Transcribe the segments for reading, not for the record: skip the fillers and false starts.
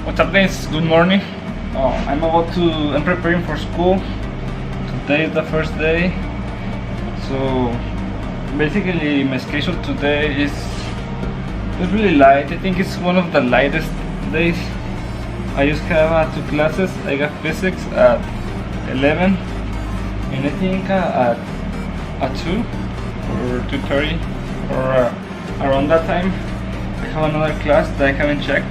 What's up, guys? Good morning. I'm preparing for school. Today is the first day. So basically my schedule today is really light. I think it's one of the lightest days. I just have 2 classes. I got physics at 11 and I think at 2 or 2:30 or around that time I have another class that I haven't checked.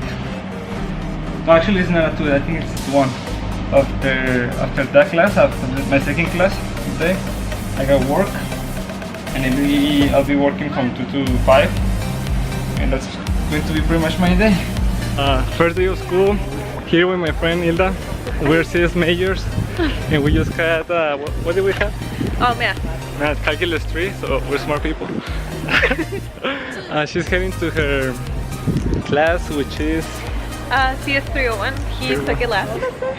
No, actually it's not at 2, I think it's 1. After that class, after my second class today, I got work and I'll be working from 2 to 5 and that's going to be pretty much my day. First day of school, here with my friend Hilda. We're CS majors and we just had, what did we have? Oh, math. Math, calculus 3, so we're smart people. She's heading to her class, which is CS 301. He took it last semester.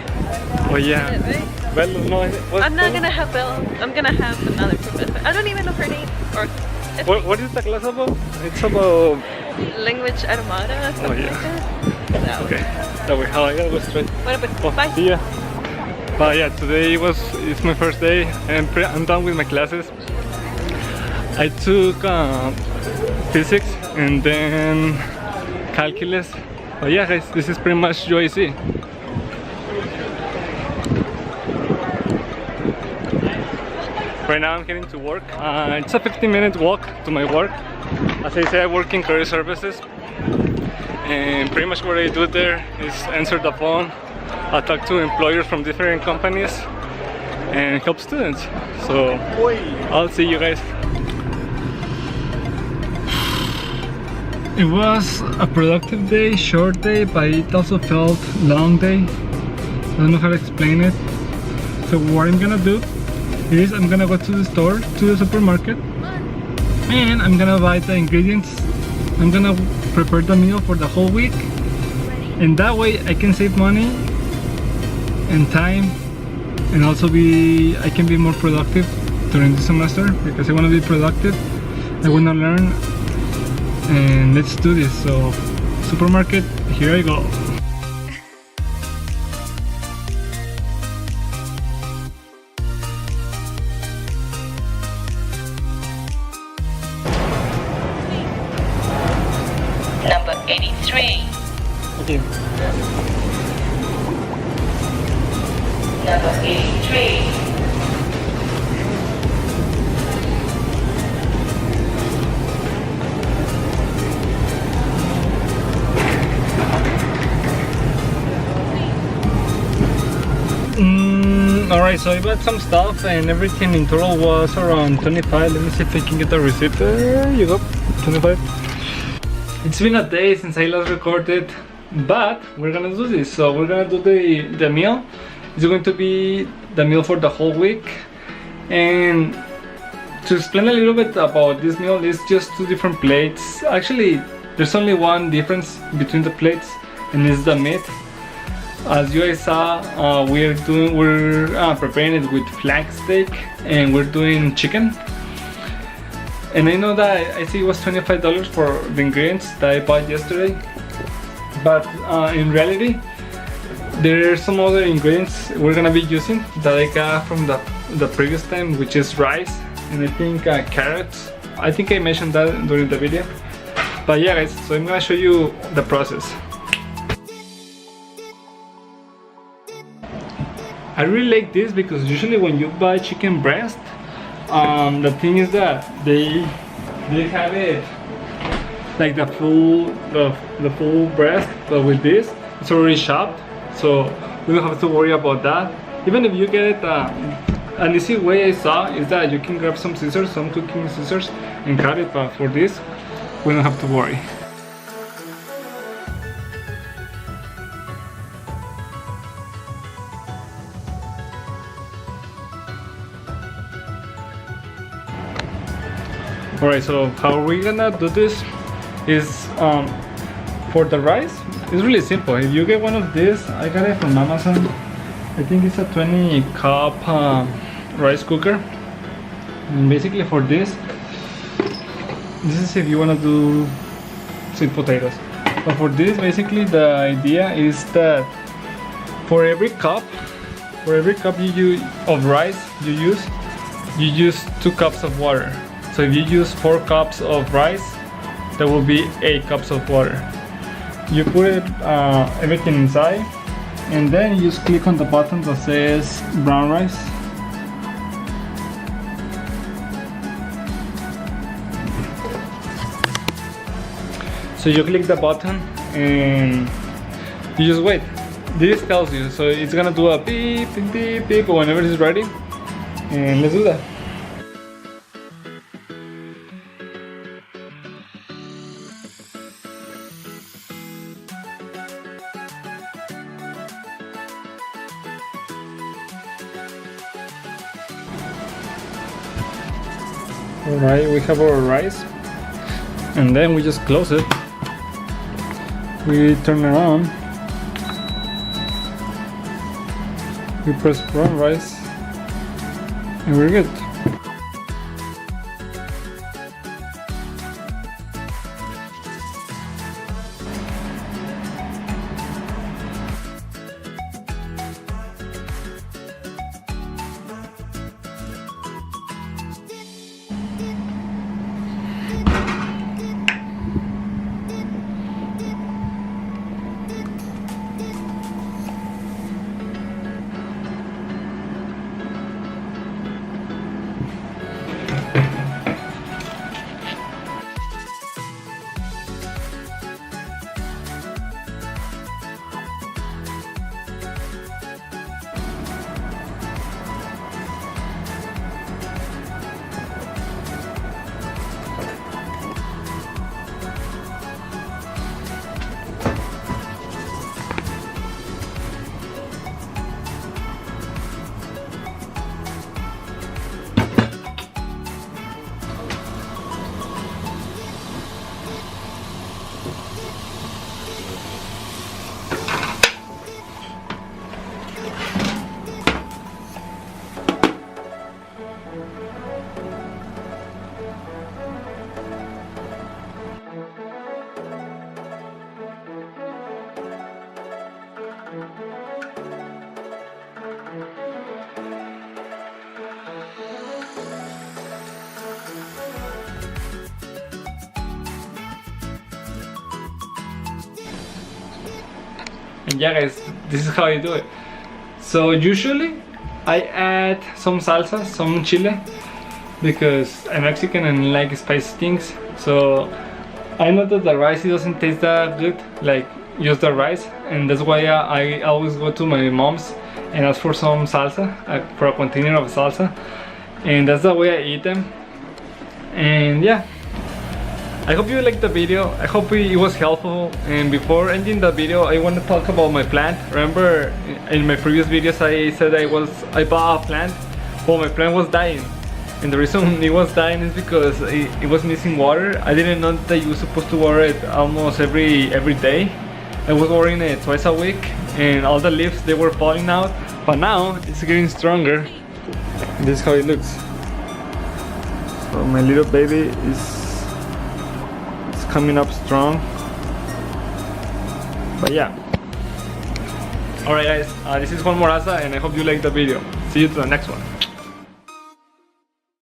oh yeah. Right? Well, no, I'm not gonna have Bill. I'm gonna have another professor. I don't even know her name. Or what is the class about? It's about language automata. oh yeah. Like that. Okay, that way. How I gotta go straight. What about Oh, bye? see ya. But yeah, today it's my first day and I'm done with my classes. I took physics and then calculus. But yeah, guys, this is pretty much UIC. Right now I'm heading to work. It's a 15-minute walk to my work. As I say, I work in career services. And pretty much what I do there is answer the phone. I talk to employers from different companies and help students. So I'll see you guys. It was a productive day, short day, but it also felt long day. I don't know how to explain it. So what I'm gonna do is I'm gonna go to the store, to the supermarket, and I'm gonna buy the ingredients. I'm gonna prepare the meal for the whole week, and that way I can save money and time, and also I can be more productive during the semester because I want to be productive. I want to learn, and let's do this. So supermarket, here I go. Number 83. Okay. Number 83. Alright, so I bought some stuff and everything in total was around 25. Let me see if I can get the receipt. There you go, 25. It's been a day since I last recorded, but we're gonna do this. So we're gonna do the meal. It's going to be the meal for the whole week. And to explain a little bit about this meal, it's just 2 different plates. Actually, there's only one difference between the plates, and it's the meat. As you guys saw, we're preparing it with flank steak, and we're doing chicken. And I know that I see it was $25 for the ingredients that I bought yesterday, but in reality there are some other ingredients we're gonna be using that I got from the previous time, which is rice and I think carrots. I think I mentioned that during the video. But yeah, guys, so I'm gonna show you the process. I really like this because usually when you buy chicken breast, the thing is that they have it like the full breast, but with this it's already chopped, so we don't have to worry about that. Even if you get it, an easy way I saw is that you can grab some scissors, some cooking scissors, and cut it, but for this we don't have to worry. Alright, so how we're gonna do this is for the rice, it's really simple. If you get one of these, I got it from Amazon. I think it's a 20 cup rice cooker. And basically for this is if you want to do sweet potatoes. But for this, basically the idea is that for every cup of rice you use 2 cups of water. So if you use 4 cups of rice, there will be 8 cups of water. You put it everything inside, and then you just click on the button that says brown rice. So you click the button and you just wait. This tells you, so it's gonna do a beep, beep, beep, beep whenever it's ready. And let's do that. Alright, we have our rice, and then we just close it. We turn it on. We press brown rice, and we're good. And yeah guys, this is how you do it. So usually I add some salsa, some chile, because I'm Mexican and like spicy things. So I know that the rice doesn't taste that good, like just the rice, and that's why I always go to my mom's and ask for some salsa, for a container of salsa, and that's the way I eat them. And yeah, I hope you liked the video. I hope it was helpful. And before ending the video, I want to talk about my plant. Remember in my previous videos I said I bought a plant? Well, my plant was dying, and the reason it was dying is because it was missing water. I didn't know that you were supposed to water it almost every day. I was watering it twice a week, and all the leaves, they were falling out. But now it's getting stronger. This is how it looks. So my little baby is coming up strong. But yeah, alright guys, this is Juan Moraza, and I hope you liked the video. See you to the next one.